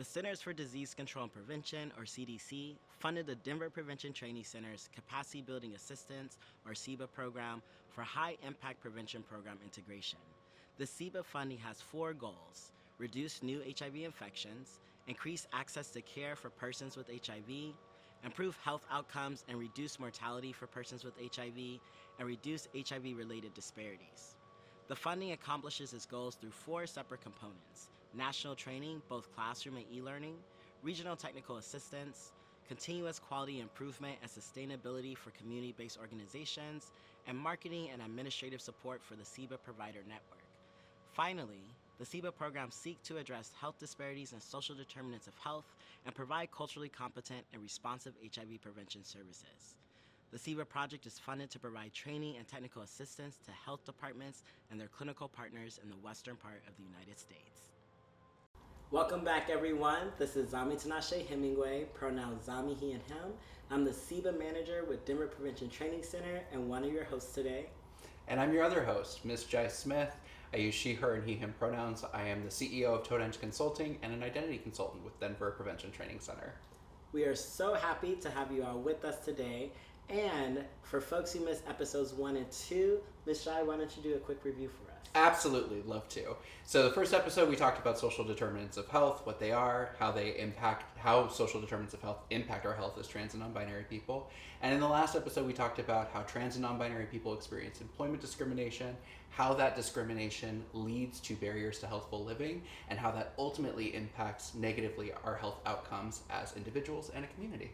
The Centers for Disease Control and Prevention, or CDC, funded the Denver Prevention Training Center's Capacity Building Assistance, or CBA program, for high impact prevention program integration. The CBA funding has 4 goals: reduce new HIV infections, increase access to care for persons with HIV, improve health outcomes and reduce mortality for persons with HIV, and reduce HIV related disparities. The funding accomplishes its goals through 4 separate components: national training, both classroom and e-learning, regional technical assistance, continuous quality improvement and sustainability for community-based organizations, and marketing and administrative support for the CBA provider network. Finally, the CBA programs seek to address health disparities and social determinants of health and provide culturally competent and responsive HIV prevention services. The CBA project is funded to provide training and technical assistance to health departments and their clinical partners in the western part of the United States. Welcome back, everyone. This is Zami Tinashe Hyemingway, pronouns Zami, he, and him. I'm the CBA manager with Denver Prevention Training Center and one of your hosts today. And I'm your other host, Ms. Jai Smith. I use she, her, and he, him pronouns. I am the CEO of Toadhenge Consulting and an identity consultant with Denver Prevention Training Center. We are so happy to have you all with us today. And for folks who missed episodes 1 and 2, Ms. Jai, why don't you do a quick review for us? Absolutely, love to. So the first episode, we talked about social determinants of health, what they are, how social determinants of health impact our health as trans and non-binary people. And in the last episode, we talked about how trans and non-binary people experience employment discrimination, how that discrimination leads to barriers to healthful living, and how that ultimately impacts negatively our health outcomes as individuals and a community.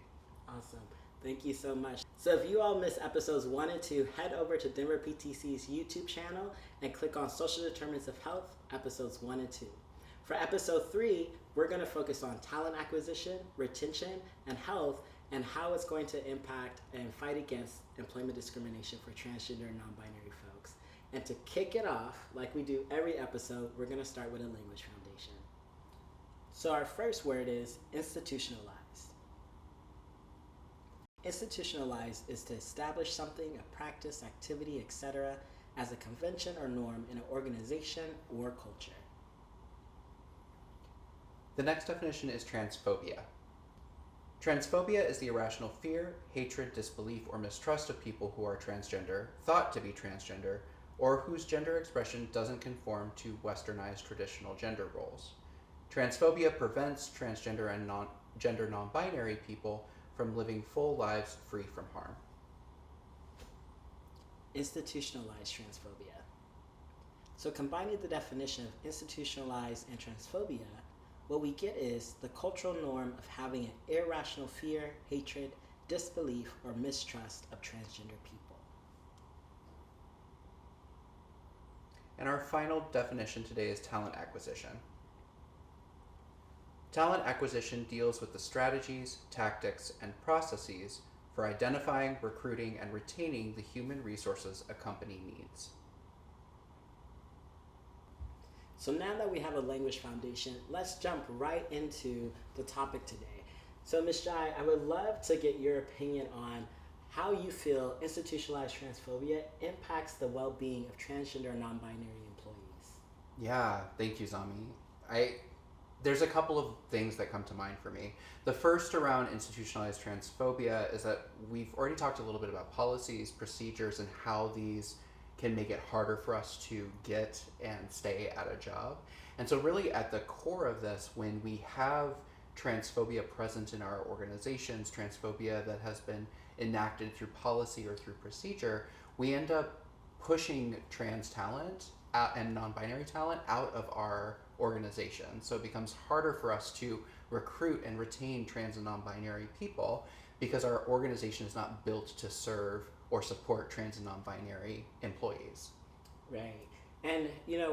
Awesome. Thank you so much. So if you all missed episodes 1 and 2, head over to Denver PTC's YouTube channel and click on Social Determinants of Health, episodes 1 and 2. For episode 3, we're going to focus on talent acquisition, retention, and health, and how it's going to impact and fight against employment discrimination for transgender and non-binary folks. And to kick it off, like we do every episode, we're going to start with a language foundation. So our first word is institutionalized. Institutionalized is to establish something, a practice, activity, etc., as a convention or norm in an organization or culture. The next definition is transphobia. Transphobia is the irrational fear, hatred, disbelief, or mistrust of people who are transgender, thought to be transgender, or whose gender expression doesn't conform to westernized traditional gender roles. Transphobia prevents transgender and gender non-binary people from living full lives free from harm. Institutionalized transphobia. So combining the definition of institutionalized and transphobia, what we get is the cultural norm of having an irrational fear, hatred, disbelief, or mistrust of transgender people. And our final definition today is talent acquisition. Talent acquisition deals with the strategies, tactics, and processes for identifying, recruiting, and retaining the human resources a company needs. So now that we have a language foundation, let's jump right into the topic today. So Ms. Jai, I would love to get your opinion on how you feel institutionalized transphobia impacts the well-being of transgender and non-binary employees. Yeah, thank you, Zami. There's a couple of things that come to mind for me. The first around institutionalized transphobia is that we've already talked a little bit about policies, procedures, and how these can make it harder for us to get and stay at a job. And so really at the core of this, when we have transphobia present in our organizations, transphobia that has been enacted through policy or through procedure, we end up pushing trans talent and non-binary talent out of our organization. So it becomes harder for us to recruit and retain trans and non-binary people because our organization is not built to serve or support trans and non-binary employees. Right. And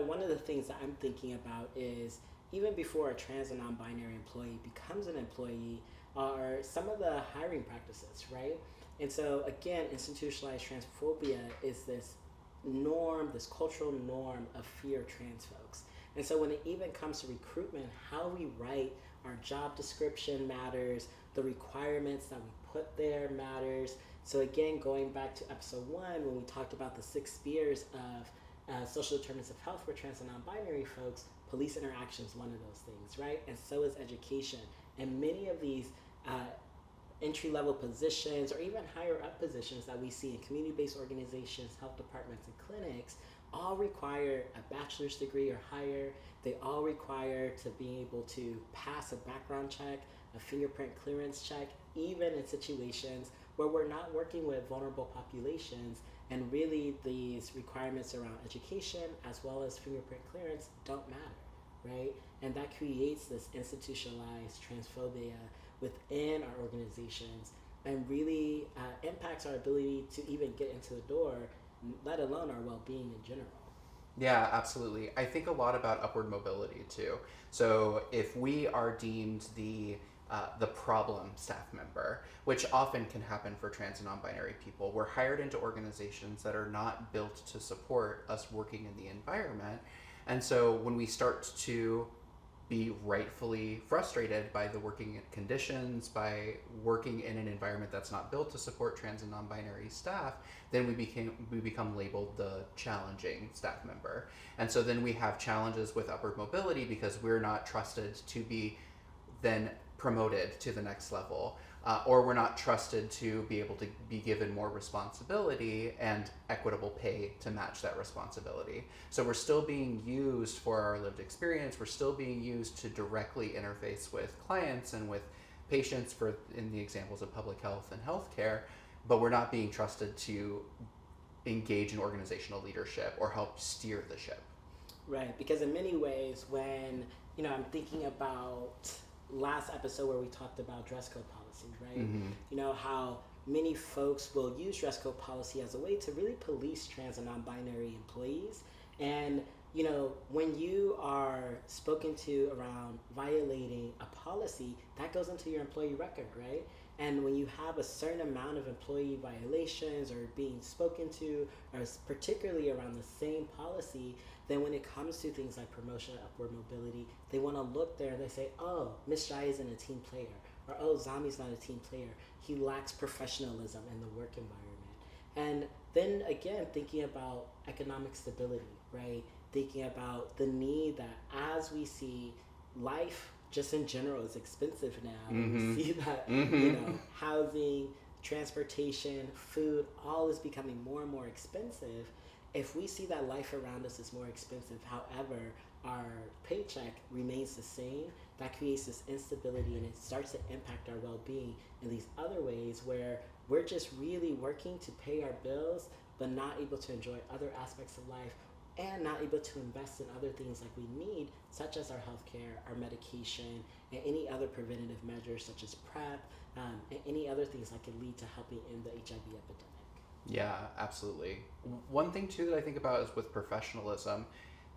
one of the things that I'm thinking about is even before a trans and non-binary employee becomes an employee are some of the hiring practices, right? And so again, institutionalized transphobia is this norm, this cultural norm of fear of trans folks. And so when it even comes to recruitment, how we write our job description matters, the requirements that we put there matters. So again, going back to episode 1, when we talked about the 6 spheres of social determinants of health for trans and non-binary folks, Police interaction is one of those things, right? And so is education. And many of these entry-level positions or even higher up positions that we see in community-based organizations, health departments, and clinics all require a bachelor's degree or higher. They all require to be able to pass a background check, a fingerprint clearance check, even in situations where we're not working with vulnerable populations, and really these requirements around education as well as fingerprint clearance don't matter, right? And that creates this institutionalized transphobia within our organizations and really impacts our ability to even get into the door, let alone our well-being in general. Yeah, absolutely. I think a lot about upward mobility too. So if we are deemed the problem staff member, which often can happen for trans and non-binary people, we're hired into organizations that are not built to support us working in the environment. And so when we start to be rightfully frustrated by the working conditions, by working in an environment that's not built to support trans and non-binary staff, then we become labeled the challenging staff member. And so then we have challenges with upward mobility because we're not trusted to be then promoted to the next level, or we're not trusted to be able to be given more responsibility and equitable pay to match that responsibility. So we're still being used for our lived experience. We're still being used to directly interface with clients and with patients in the examples of public health and healthcare, but we're not being trusted to engage in organizational leadership or help steer the ship. Right, because in many ways, when I'm thinking about last episode where we talked about dress code policy, right? Mm-hmm. How many folks will use dress code policy as a way to really police trans and non-binary employees. And, when you are spoken to around violating a policy, that goes into your employee record, right? And when you have a certain amount of employee violations or being spoken to, or particularly around the same policy, then when it comes to things like promotion and upward mobility, they want to look there and they say, oh, Miss Jai isn't a team player, or oh, Zami's not a team player. He lacks professionalism in the work environment. And then again, thinking about economic stability, right? Thinking about the need that as we see life just in general is expensive now. Mm-hmm. We see that, housing, transportation, food, all is becoming more and more expensive. If we see that life around us is more expensive, however, our paycheck remains the same, that creates this instability and it starts to impact our well-being in these other ways where we're just really working to pay our bills, but not able to enjoy other aspects of life and not able to invest in other things like we need, such as our healthcare, our medication, and any other preventative measures such as PrEP, and any other things that could lead to helping end the HIV epidemic. Yeah, absolutely. One thing too that I think about is with professionalism.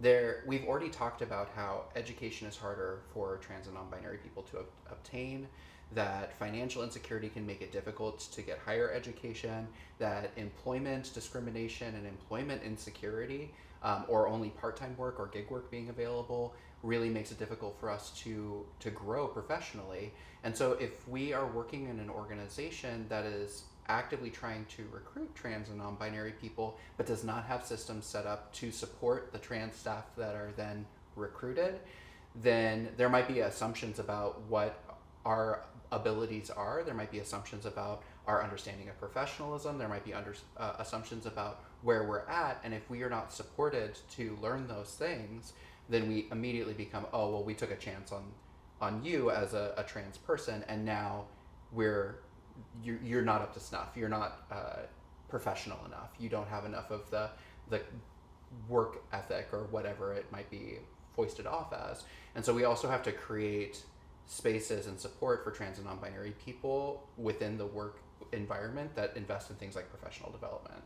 We've already talked about how education is harder for trans and non-binary people to obtain, that financial insecurity can make it difficult to get higher education, that employment discrimination and employment insecurity, or only part-time work or gig work being available, really makes it difficult for us to grow professionally. And so if we are working in an organization that is actively trying to recruit trans and non-binary people, but does not have systems set up to support the trans staff that are then recruited, then there might be assumptions about what our abilities are. There might be assumptions about our understanding of professionalism. There might be assumptions about where we're at. And if we are not supported to learn those things, then we immediately become, oh, well, we took a chance on you as a trans person, and now you're not up to snuff. You're not professional enough. You don't have enough of the work ethic or whatever it might be foisted off as. And so we also have to create spaces and support for trans and non-binary people within the work environment that invest in things like professional development.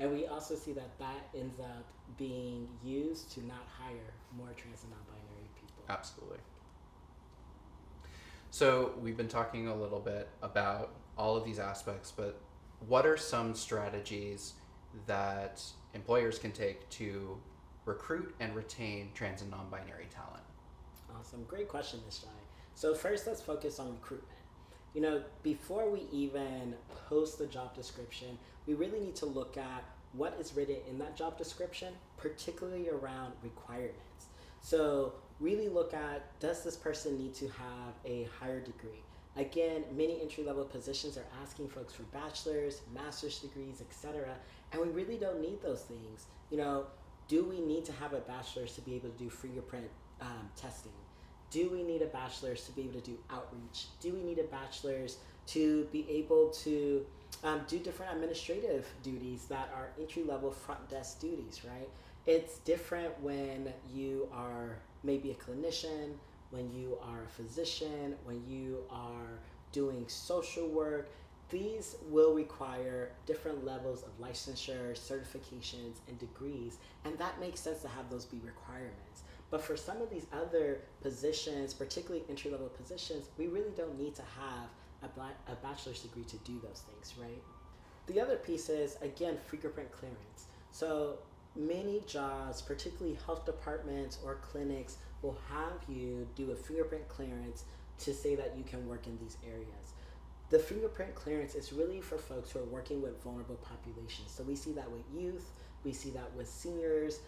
And we also see that ends up being used to not hire more trans and non-binary people. Absolutely. So we've been talking a little bit about all of these aspects, but what are some strategies that employers can take to recruit and retain trans and non-binary talent? Awesome. Great question, Ms. Jai. So first, let's focus on recruitment. Before we even post the job description, we really need to look at what is written in that job description particularly around requirements. So really look at, does this person need to have a higher degree? Again, many entry-level positions are asking folks for bachelor's, master's degrees, etc. And we really don't need those things. You know, do we need to have a bachelor's to be able to do fingerprint testing? Do we need a bachelor's to be able to do outreach? Do we need a bachelor's to be able to do different administrative duties that are entry-level front desk duties, right? It's different when you are maybe a clinician, when you are a physician, when you are doing social work. These will require different levels of licensure, certifications, and degrees, and that makes sense to have those be requirements. But for some of these other positions, particularly entry-level positions, we really don't need to have a bachelor's degree to do those things, right? The other piece is, again, fingerprint clearance. So many jobs, particularly health departments or clinics, will have you do a fingerprint clearance to say that you can work in these areas. The fingerprint clearance is really for folks who are working with vulnerable populations. So we see that with youth, we see that with seniors,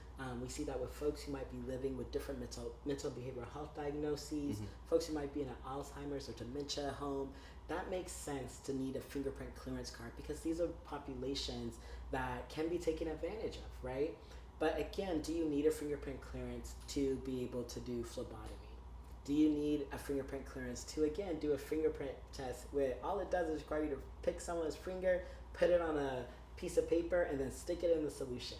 we see that with folks who might be living with different mental behavioral health diagnoses, folks who might be in an Alzheimer's or dementia home. That makes sense to need a fingerprint clearance card because these are populations that can be taken advantage of, right? But again, do you need a fingerprint clearance to be able to do phlebotomy? Do you need a fingerprint clearance to, again, do a fingerprint test where all it does is require you to pick someone's finger, put it on a piece of paper, and then stick it in the solution?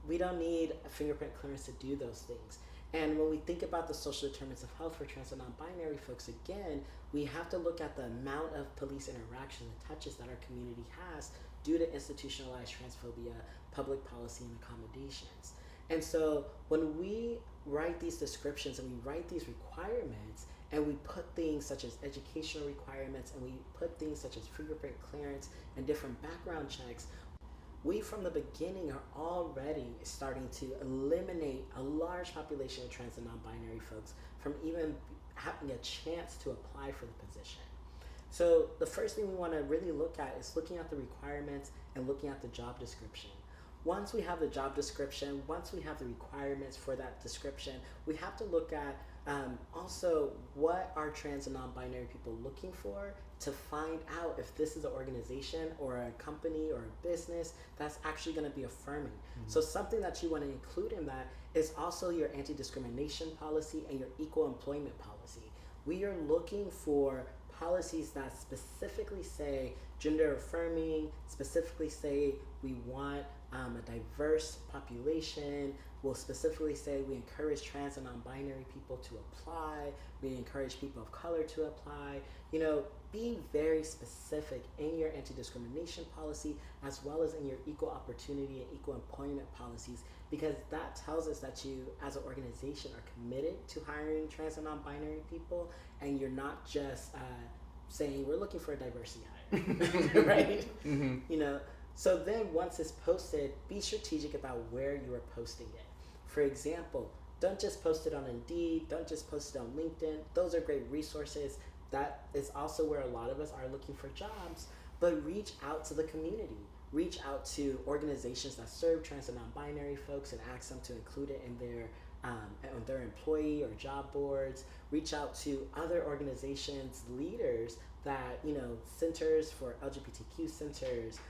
We don't need a fingerprint clearance to do those things. And when we think about the social determinants of health for trans and non-binary folks, again, we have to look at the amount of police interaction and touches that our community has due to institutionalized transphobia, public policy, and accommodations. And so when we write these descriptions and we write these requirements and we put things such as educational requirements and we put things such as fingerprint clearance and different background checks, we from the beginning are already starting to eliminate a large population of trans and non-binary folks from even having a chance to apply for the position. So the first thing we want to really look at is looking at the requirements and looking at the job description. Once we have the job description, once we have the requirements for that description, we have to look at also what are trans and non-binary people looking for to find out if this is an organization or a company or a business that's actually going to be affirming. So something that you want to include in that is also your anti-discrimination policy and your equal employment policy. We are looking for policies that specifically say gender affirming, specifically say we want a diverse population. We'll specifically say we encourage trans and non-binary people to apply. We encourage people of color to apply. You know, be very specific in your anti-discrimination policy as well as in your equal opportunity and equal employment policies, because that tells us that you as an organization are committed to hiring trans and non-binary people, and you're not just saying we're looking for a diversity hire, right? You know, so then once it's posted, be strategic about where you are posting it. For example, don't just post it on Indeed, don't just post it on LinkedIn. Those are great resources. That is also where a lot of us are looking for jobs, but reach out to the community. Reach out to organizations that serve trans and non-binary folks and ask them to include it in their employee or job boards. Reach out to other organizations, leaders that, you know, centers for LGBTQ centers.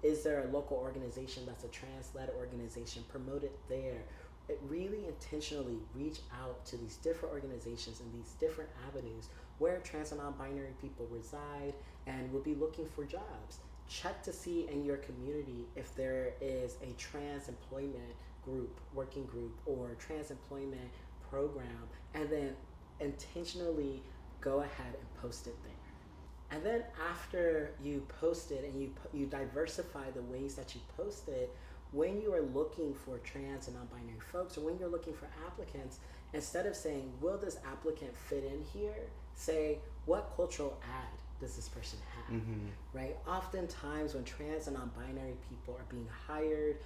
Is there a local organization that's a trans-led organization? Promote it there. It really intentionally reach out to these different organizations and these different avenues where trans and non-binary people reside and will be looking for jobs. Check to see in your community if there is a trans employment group, working group, or trans employment program, and then intentionally go ahead and post it there. And then after you post it and you diversify the ways that you post it, when you are looking for trans and non-binary folks, or when you're looking for applicants, instead of saying, will this applicant fit in here, say, what cultural ad does this person have, right? Oftentimes when trans and non-binary people are being hired,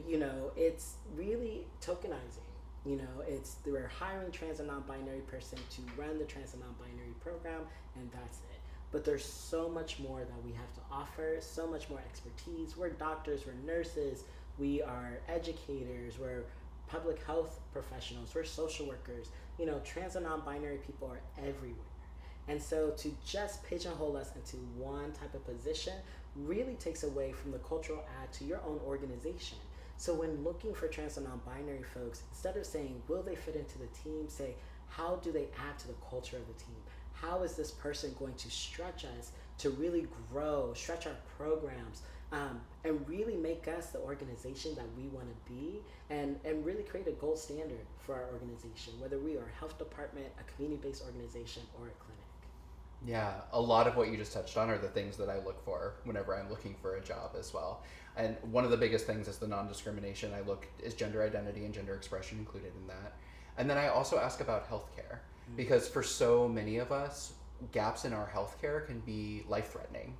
you know, it's really tokenizing. You know, we're hiring trans and non-binary person to run the trans and non-binary program, and that's it. But there's so much more that we have to offer, so much more expertise. We're doctors, we're nurses, we are educators, we're public health professionals, we're social workers. Trans and non-binary people are everywhere. And so to just pigeonhole us into one type of position really takes away from the cultural add to your own organization. So when looking for trans and non-binary folks, instead of saying, will they fit into the team, say, how do they add to the culture of the team? How is this person going to stretch us to really grow, stretch our programs, and really make us the organization that we want to be, and really create a gold standard for our organization, whether we are a health department, a community-based organization, or a clinic. Yeah, a lot of what you just touched on are the things that I look for whenever I'm looking for a job as well. And one of the biggest things is the non-discrimination. Is gender identity and gender expression included in that? And then I also ask about healthcare, because for so many of us, gaps in our healthcare can be life-threatening.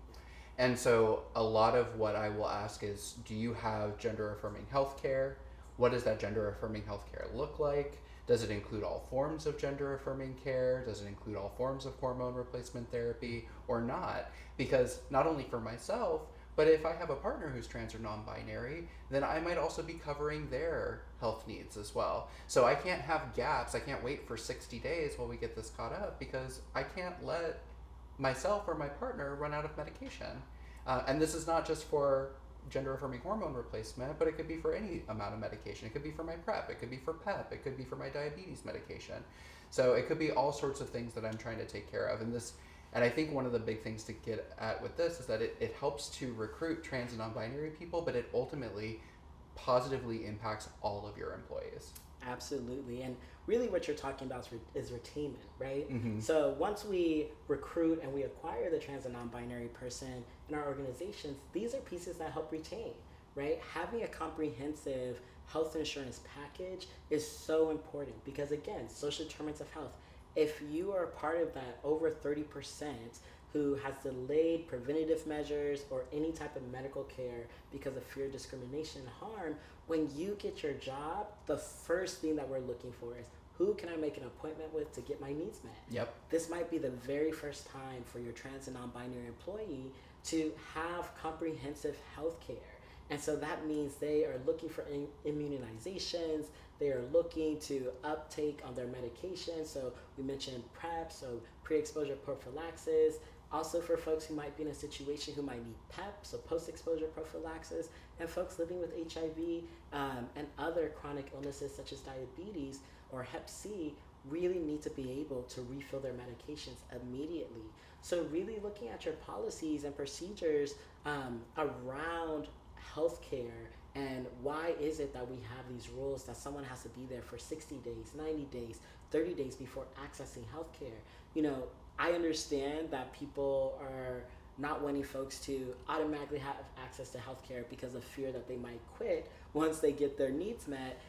And so a lot of what I will ask is, do you have gender-affirming healthcare? What does that gender-affirming healthcare look like? Does it include all forms of gender-affirming care? Does it include all forms of hormone replacement therapy or not? Because not only for myself, but if I have a partner who's trans or non-binary, then I might also be covering their health needs as well. So I can't have gaps. I can't wait for 60 days while we get this caught up, because I can't let myself or my partner run out of medication. And this is not just for gender-affirming hormone replacement, but it could be for any amount of medication. It could be for my PrEP, it could be for PEP, it could be for my diabetes medication. So it could be all sorts of things that I'm trying to take care of. And I think one of the big things to get at with this is that it helps to recruit trans and non-binary people, but it ultimately positively impacts all of your employees. Absolutely. And really what you're talking about is retainment, right? Mm-hmm. So once we recruit and we acquire the trans and non-binary person in our organizations, these are pieces that help retain, right? Having a comprehensive health insurance package is so important, because again, social determinants of health. If you are part of that over 30% who has delayed preventative measures or any type of medical care because of fear, discrimination, and harm, when you get your job, the first thing that we're looking for is, who can I make an appointment with to get my needs met? Yep. This might be the very first time for your trans and non-binary employee to have comprehensive health care. And so that means they are looking for immunizations, they are looking to uptake on their medication. So we mentioned PrEP, so pre-exposure prophylaxis. Also for folks who might be in a situation who might need PEP, so post-exposure prophylaxis, and folks living with HIV and other chronic illnesses such as diabetes or Hep C really need to be able to refill their medications immediately. So really looking at your policies and procedures around healthcare, and why is it that we have these rules that someone has to be there for 60 days, 90 days, 30 days before accessing healthcare? I understand that people are not wanting folks to automatically have access to healthcare because of fear that they might quit once they get their needs met.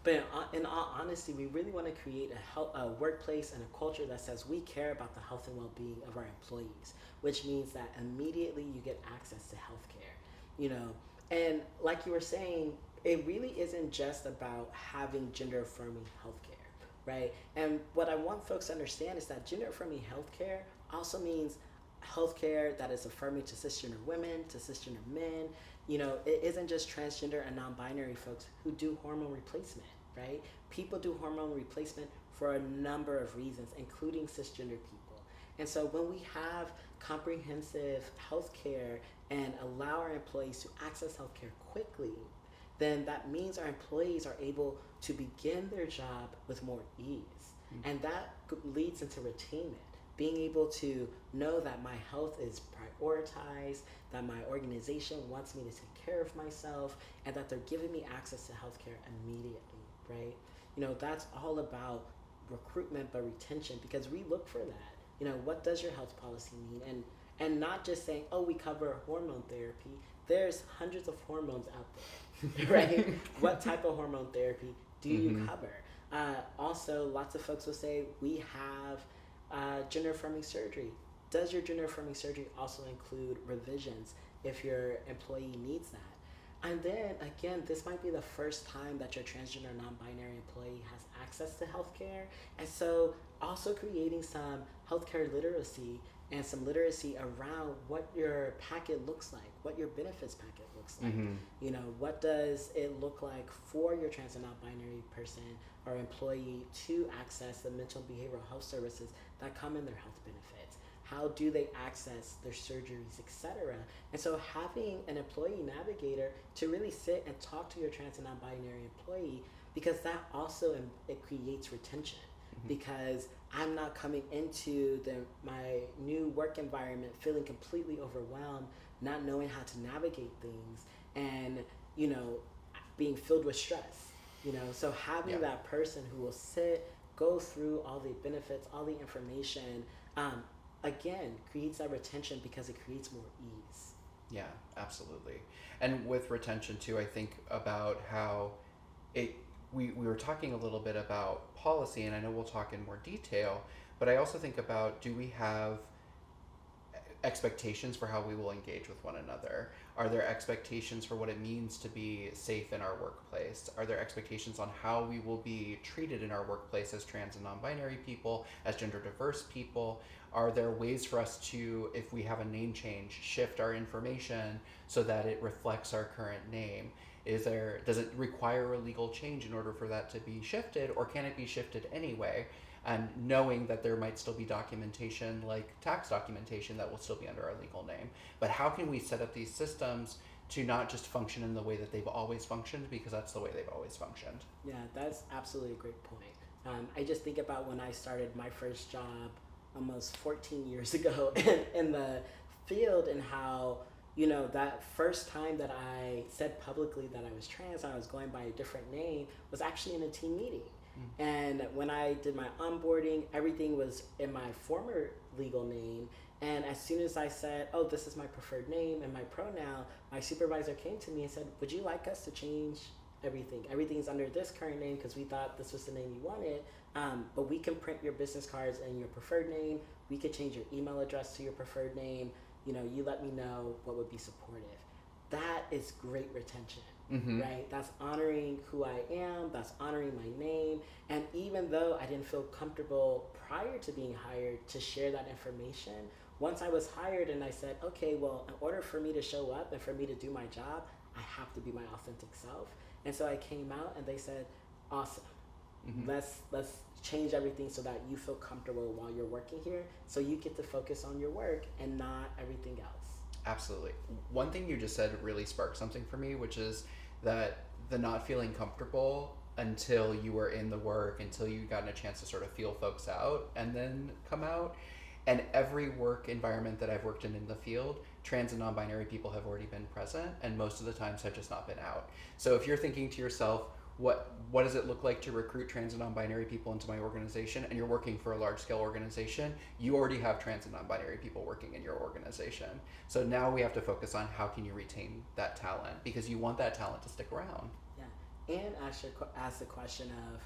But in all honesty, we really want to create a workplace and a culture that says we care about the health and well-being of our employees, which means that immediately you get access to healthcare. And like you were saying, it really isn't just about having gender-affirming healthcare, right? And what I want folks to understand is that gender-affirming healthcare also means healthcare that is affirming to cisgender women, to cisgender men. It isn't just transgender and non-binary folks who do hormone replacement, right? People do hormone replacement for a number of reasons, including cisgender people. And so when we have comprehensive healthcare and allow our employees to access healthcare quickly, then that means our employees are able to begin their job with more ease. Mm-hmm. And that leads into retainment. Being able to know that my health is prioritized, that my organization wants me to take care of myself, and that they're giving me access to healthcare immediately, right? That's all about recruitment but retention, because we look for that. What does your health policy mean? And not just saying, oh, we cover hormone therapy. There's hundreds of hormones out there, right? What type of hormone therapy do you cover? Also, lots of folks will say, we have gender-affirming surgery. Does your gender-affirming surgery also include revisions if your employee needs that? And then, again, this might be the first time that your transgender non-binary employee has access to healthcare. And so also creating some healthcare literacy and some literacy around what your packet looks like, what your benefits packet looks like. You know, what does it look like for your trans and non-binary person or employee to access the mental and behavioral health services that come in their health benefits? How do they access their surgeries, etc.? And so having an employee navigator to really sit and talk to your trans and non-binary employee, because that also it creates retention. Because I'm not coming into my new work environment feeling completely overwhelmed, not knowing how to navigate things, and, you know, being filled with stress. You know, so having that person who will sit, go through all the benefits, all the information, again, creates that retention because it creates more ease. Yeah, absolutely. And with retention too, I think about how we were talking a little bit about policy, and I know we'll talk in more detail, but I also think about, do we have expectations for how we will engage with one another? Are there expectations for what it means to be safe in our workplace? Are there expectations on how we will be treated in our workplace as trans and non-binary people, as gender diverse people? Are there ways for us to, if we have a name change, shift our information so that it reflects our current name? Does it require a legal change in order for that to be shifted, or can it be shifted anyway? And knowing that there might still be documentation, like tax documentation, that will still be under our legal name. But how can we set up these systems to not just function in the way that they've always functioned, because that's the way they've always functioned? Yeah, that's absolutely a great point. I just think about when I started my first job almost 14 years ago in the field, and how, you know, that first time that I said publicly that I was trans and I was going by a different name was actually in a team meeting. And when I did my onboarding, everything was in my former legal name. And as soon as I said, oh, this is my preferred name and my pronoun, my supervisor came to me and said, would you like us to change everything? Everything's under this current name because we thought this was the name you wanted. But we can print your business cards in your preferred name. We could change your email address to your preferred name. You know, you let me know what would be supportive. That is great retention. Right? That's honoring who I am, that's honoring my name. And even though I didn't feel comfortable prior to being hired to share that information, once I was hired and I said, okay, well, in order for me to show up and for me to do my job, I have to be my authentic self. And so I came out and they said, awesome. Let's change everything so that you feel comfortable while you're working here, so you get to focus on your work and not everything else. Absolutely. One thing you just said really sparked something for me, which is that the not feeling comfortable until you were in the work, until you gotten a chance to sort of feel folks out and then come out. And every work environment that I've worked in the field, trans and non-binary people have already been present, and most of the times have just not been out. So if you're thinking to yourself, what does it look like to recruit trans and non-binary people into my organization, and you're working for a large-scale organization, you already have trans and non-binary people working in your organization. So now we have to focus on how can you retain that talent, because you want that talent to stick around. Yeah, and ask the question of,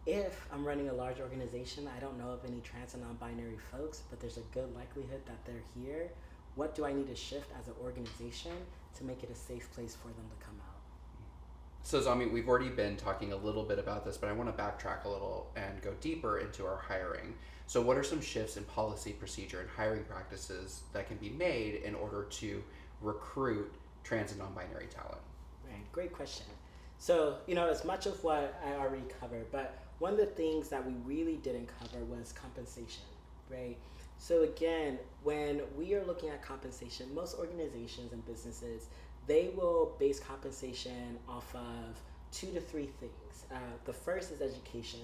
if I'm running a large organization, I don't know of any trans and non-binary folks, but there's a good likelihood that they're here, what do I need to shift as an organization to make it a safe place for them to come out? So Zami, we've already been talking a little bit about this, but I want to backtrack a little and go deeper into our hiring. So what are some shifts in policy, procedure, and hiring practices that can be made in order to recruit trans and non-binary talent? Right, great question. So, you know, as much of what I already covered, but one of the things that we really didn't cover was compensation, right? So again, when we are looking at compensation, most organizations and businesses, they will base compensation off of 2 to 3 things. The first is education.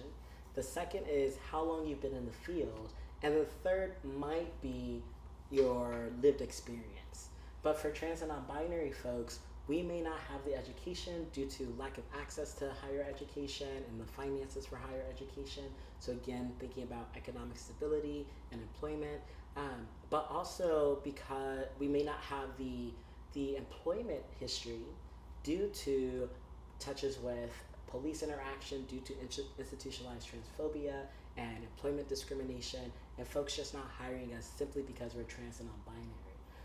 The second is how long you've been in the field. And the third might be your lived experience. But for trans and non-binary folks, we may not have the education due to lack of access to higher education and the finances for higher education. So again, thinking about economic stability and employment, but also because we may not have the employment history due to touches with police interaction, due to institutionalized transphobia and employment discrimination, and folks just not hiring us simply because we're trans and non-binary.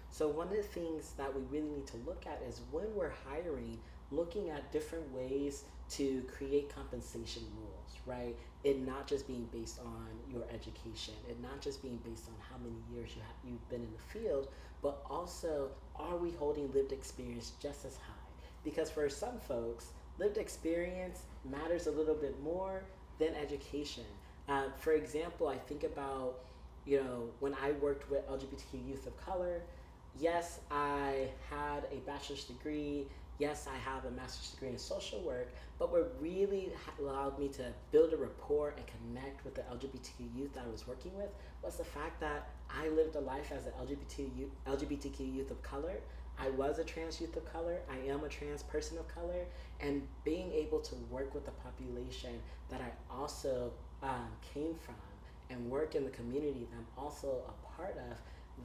So one of the things that we really need to look at is when we're hiring, looking at different ways to create compensation rules. foremost, right? It not just being based on your education, it not just being based on how many years you've been in the field, but also, are we holding lived experience just as high? Because for some folks, lived experience matters a little bit more than education. For example, I think about, when I worked with LGBTQ youth of color, yes, I had a bachelor's degree. Yes, I have a master's degree in social work, but what really allowed me to build a rapport and connect with the LGBTQ youth that I was working with was the fact that I lived a life as an LGBTQ youth of color. I was a trans youth of color. I am a trans person of color. And being able to work with the population that I also came from and work in the community that I'm also a part of,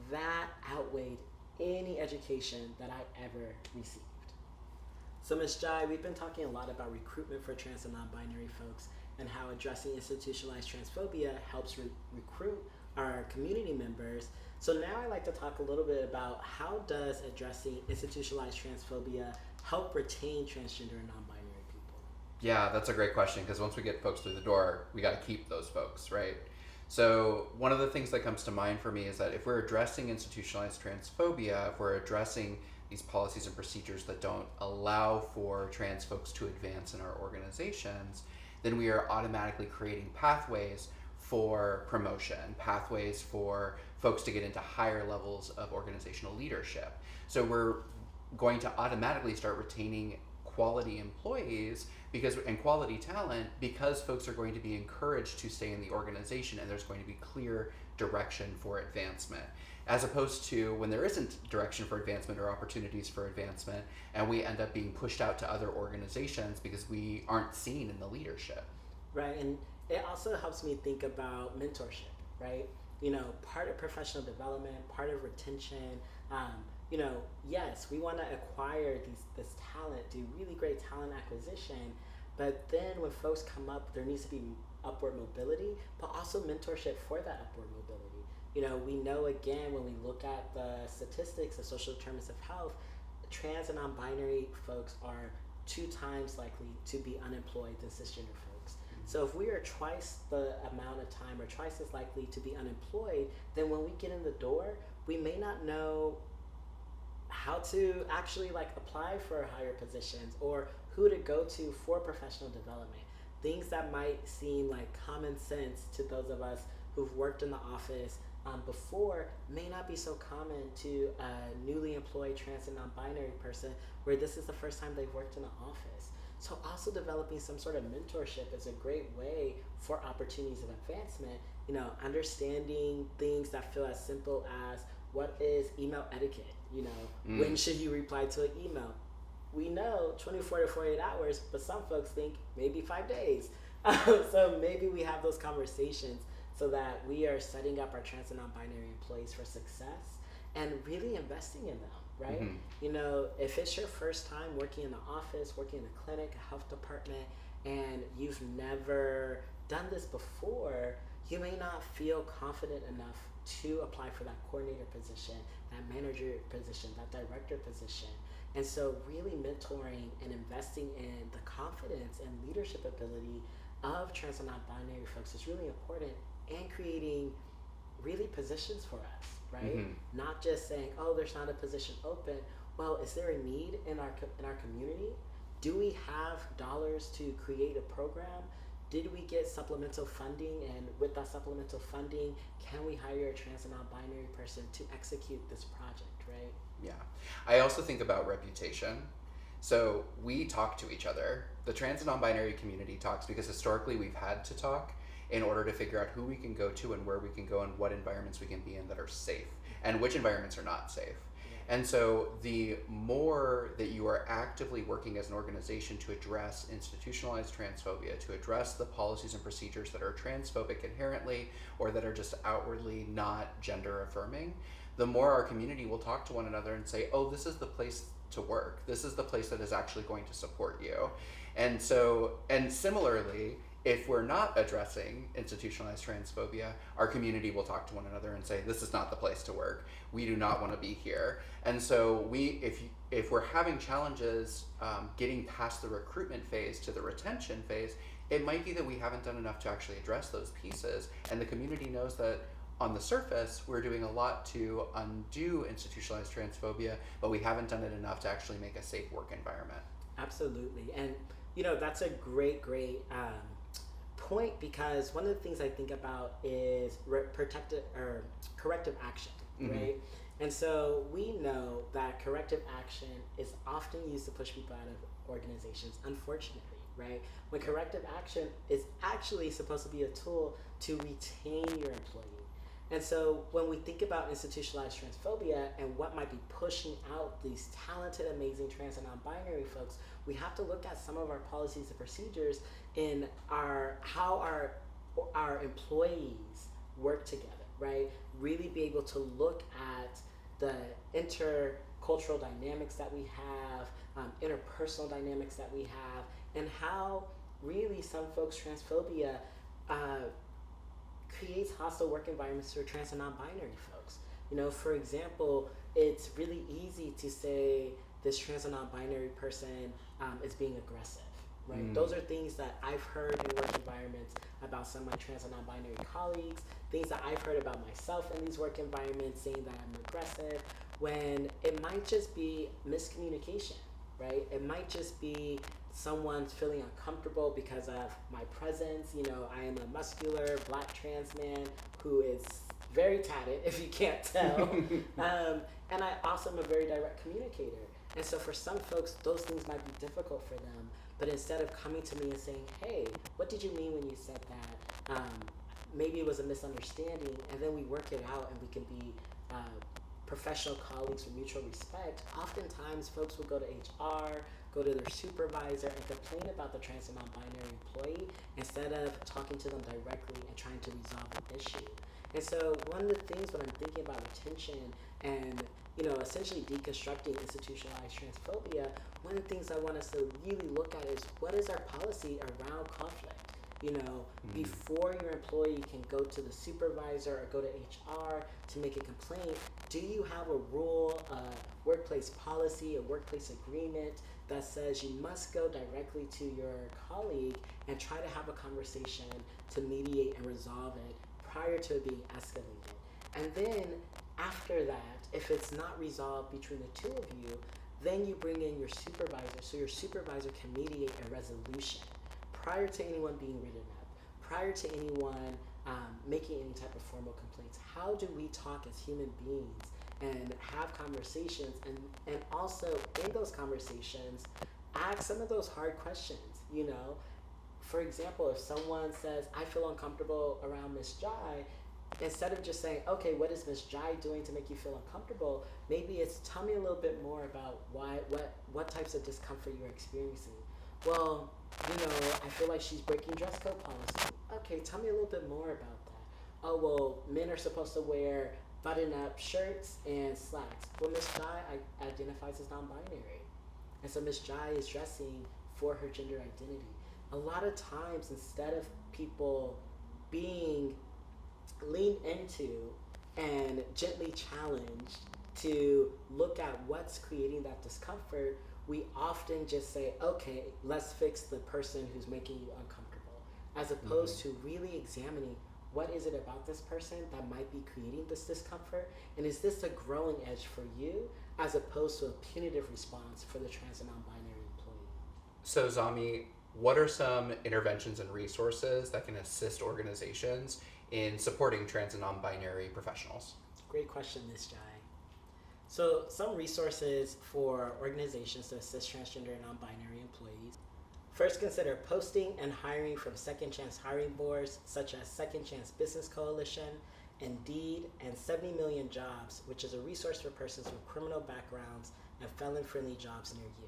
that outweighed any education that I ever received. So Ms. Jai, we've been talking a lot about recruitment for trans and non-binary folks and how addressing institutionalized transphobia helps recruit our community members. So now I'd like to talk a little bit about how does addressing institutionalized transphobia help retain transgender and non-binary people? Yeah, that's a great question, because once we get folks through the door, we got to keep those folks, right? So one of the things that comes to mind for me is that if we're addressing institutionalized transphobia, if we're addressing these policies and procedures that don't allow for trans folks to advance in our organizations, then we are automatically creating pathways for promotion, pathways for folks to get into higher levels of organizational leadership. So we're going to automatically start retaining quality employees and quality talent, because folks are going to be encouraged to stay in the organization and there's going to be clear direction for advancement, as opposed to when there isn't direction for advancement or opportunities for advancement and we end up being pushed out to other organizations because we aren't seen in the leadership. Right, and it also helps me think about mentorship, right? Part of professional development, part of retention, yes, we want to acquire this talent, do really great talent acquisition, but then when folks come up, there needs to be upward mobility, but also mentorship for that upward mobility. We know, again, when we look at the statistics of social determinants of health, trans and non-binary folks are 2 times likely to be unemployed than cisgender folks. So if we are twice the amount of time or twice as likely to be unemployed, then when we get in the door, we may not know how to actually apply for higher positions or who to go to for professional development. Things that might seem like common sense to those of us who've worked in the office before may not be so common to a newly employed trans and non-binary person where this is the first time they've worked in an office. So also developing some sort of mentorship is a great way for opportunities of advancement. Understanding things that feel as simple as what is email etiquette? When should you reply to an email? We know 24 to 48 hours, but some folks think maybe 5 days. So maybe we have those conversations so that we are setting up our trans and non-binary employees for success and really investing in them, right? Mm-hmm. If it's your first time working in the office, working in a clinic, a health department, and you've never done this before, you may not feel confident enough to apply for that coordinator position, that manager position, that director position. And so really mentoring and investing in the confidence and leadership ability of trans and non-binary folks is really important, and creating really positions for us, right? Mm-hmm. Not just saying, oh, there's not a position open. Well, is there a need in our community? Do we have dollars to create a program? Did we get supplemental funding? And with that supplemental funding, can we hire a trans and non-binary person to execute this project, right? Yeah. I also think about reputation. So we talk to each other. The trans and non-binary community talks because historically we've had to talk in order to figure out who we can go to and where we can go and what environments we can be in that are safe and which environments are not safe. Yeah. And so the more that you are actively working as an organization to address institutionalized transphobia, to address the policies and procedures that are transphobic inherently or that are just outwardly not gender affirming, the more our community will talk to one another and say, oh, this is the place to work. This is the place that is actually going to support you. And so, and similarly, if we're not addressing institutionalized transphobia, our community will talk to one another and say, this is not the place to work. We do not want to be here. And so if we're having challenges getting past the recruitment phase to the retention phase, It might be that we haven't done enough to actually address those pieces, and the community knows that on the surface we're doing a lot to undo institutionalized transphobia, but we haven't done it enough to actually make a safe work environment. Absolutely. And, that's a great point, because one of the things I think about is protective or corrective action, right? And so we know that corrective action is often used to push people out of organizations, unfortunately, right? When corrective action is actually supposed to be a tool to retain your employee. And so when we think about institutionalized transphobia and what might be pushing out these talented, amazing trans and non-binary folks, we have to look at some of our policies and procedures in how our employees work together, right? Really be able to look at the intercultural dynamics that we have, interpersonal dynamics that we have, and how really some folks' transphobia creates hostile work environments for trans and non-binary folks. For example, it's really easy to say this trans and non-binary person is being aggressive, right? Those are things that I've heard in work environments about some of my trans and non-binary colleagues, things that I've heard about myself in these work environments, saying that I'm aggressive, when it might just be miscommunication, right? It might just be someone's feeling uncomfortable because of my presence. I am a muscular Black trans man who is very tatted, if you can't tell. And I also am a very direct communicator. And so for some folks, those things might be difficult for them. But instead of coming to me and saying, hey, what did you mean when you said that? Maybe it was a misunderstanding, and then we work it out and we can be professional colleagues with mutual respect. Oftentimes, folks will go to HR, go to their supervisor, and complain about the trans and non-binary employee instead of talking to them directly and trying to resolve an issue. And so one of the things when I'm thinking about retention and essentially deconstructing institutionalized transphobia, one of the things I want us to really look at is what is our policy around conflict? Before your employee can go to the supervisor or go to HR to make a complaint, do you have a rule, a workplace policy, a workplace agreement that says you must go directly to your colleague and try to have a conversation to mediate and resolve it prior to it being escalated? And then after that, if it's not resolved between the two of you, then you bring in your supervisor so your supervisor can mediate a resolution prior to anyone being written up, prior to anyone making any type of formal complaints. How do we talk as human beings and have conversations, and also in those conversations ask some of those hard questions? For example, if someone says, I feel uncomfortable around Miss Jai, instead of just saying, okay, what is Miss Jai doing to make you feel uncomfortable, maybe it's, tell me a little bit more about what types of discomfort you're experiencing. Well, I feel like she's breaking dress code policy. Okay, tell me a little bit more about that. Oh, well, men are supposed to wear button-up shirts and slacks. Well, Miss Jai identifies as non-binary. And so Miss Jai is dressing for her gender identity. A lot of times, instead of people being leaned into and gently challenged to look at what's creating that discomfort, we often just say, okay, let's fix the person who's making you uncomfortable, as opposed to really examining what is it about this person that might be creating this discomfort, and is this a growing edge for you, as opposed to a punitive response for the trans and non-binary employee. So Zami, what are some interventions and resources that can assist organizations in supporting trans and non-binary professionals? Great question, Ms. Jai. So some resources for organizations to assist transgender and non-binary employees. First, consider posting and hiring from second chance hiring boards such as Second Chance Business Coalition, Indeed, and 70 Million Jobs, which is a resource for persons with criminal backgrounds and felon-friendly jobs near you.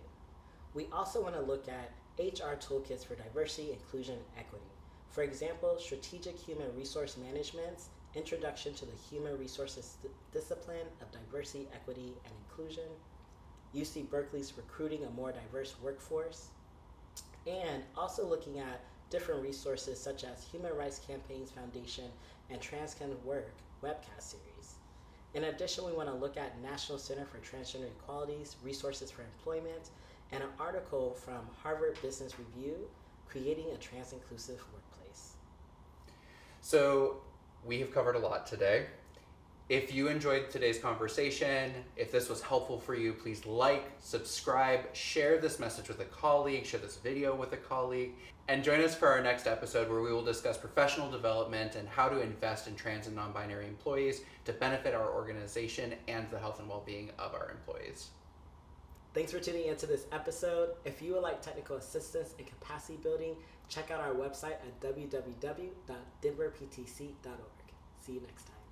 We also want to look at HR toolkits for diversity, inclusion, and equity. For example, Strategic Human Resource Management's Introduction to the Human Resources Discipline of Diversity, Equity, and Inclusion, UC Berkeley's Recruiting a More Diverse Workforce, and also looking at different resources such as Human Rights Campaigns Foundation and Trans Can Work webcast series. In addition, we want to look at National Center for Transgender Equality's Resources for Employment and an article from Harvard Business Review creating a trans-inclusive workplace. So we have covered a lot today. If you enjoyed today's conversation, if this was helpful for you, please like, subscribe, share this message with a colleague, share this video with a colleague, and join us for our next episode where we will discuss professional development and how to invest in trans and non-binary employees to benefit our organization and the health and well-being of our employees. Thanks for tuning into this episode. If you would like technical assistance and capacity building, check out our website at www.denverptc.org. See you next time.